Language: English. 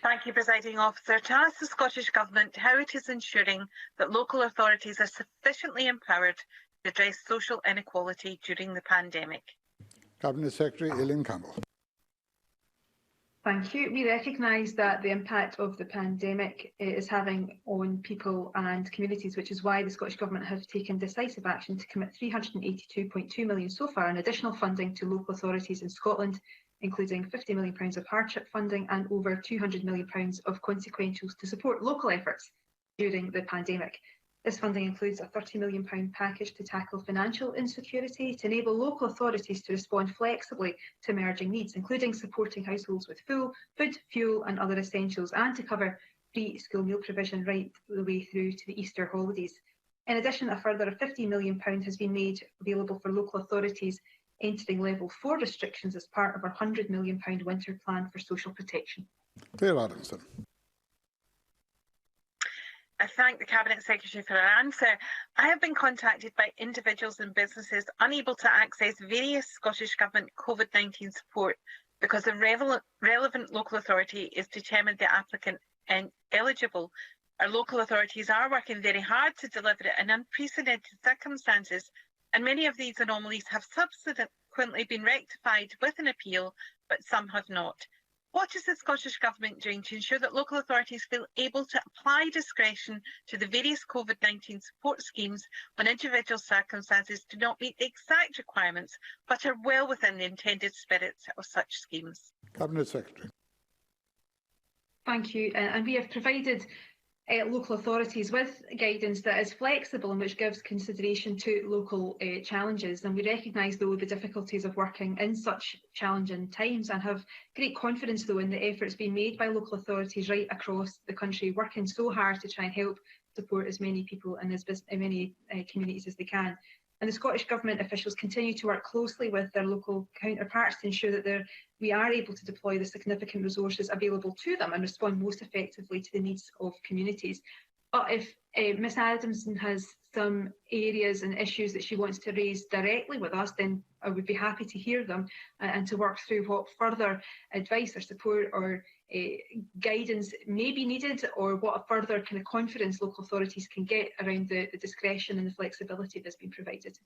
Thank you, Presiding Officer. To ask the Scottish Government how it is ensuring that local authorities are sufficiently empowered to address social inequality during the pandemic. Cabinet Secretary Aileen Campbell. Thank you. We recognise that the impact of the pandemic is having on people and communities, which is why the Scottish Government have taken decisive action to commit £382.2 million so far in additional funding to local authorities in Scotland, including £50 million of hardship funding and over £200 million of consequentials to support local efforts during the pandemic. This funding includes a £30 million package to tackle financial insecurity, to enable local authorities to respond flexibly to emerging needs, including supporting households with food, fuel and other essentials, and to cover free school meal provision right the way through to the Easter holidays. In addition, a further £50 million has been made available for local authorities entering level 4 restrictions as part of our £100 million winter plan for social protection. Claire Adamson. I thank the Cabinet Secretary for her answer. I have been contacted by individuals and businesses unable to access various Scottish Government COVID-19 support because the relevant local authority is determined the applicant is eligible. Our local authorities are working very hard to deliver it in unprecedented circumstances, and many of these anomalies have subsequently been rectified with an appeal, but some have not. What is the Scottish Government doing to ensure that local authorities feel able to apply discretion to the various COVID-19 support schemes when individual circumstances do not meet the exact requirements, but are well within the intended spirit of such schemes? Cabinet Secretary. Thank you. And we have provided local authorities with guidance that is flexible and which gives consideration to local challenges. And we recognise, though, the difficulties of working in such challenging times and have great confidence, though, in the efforts being made by local authorities right across the country, working so hard to try and help support as many people and as many communities as they can. And the Scottish Government officials continue to work closely with their local counterparts to ensure that we are able to deploy the significant resources available to them and respond most effectively to the needs of communities. But if Ms Adamson has some areas and issues that she wants to raise directly with us, then I would be happy to hear them and to work through what further advice or support or guidance may be needed, or what further kind of confidence local authorities can get around the discretion and the flexibility that's been provided.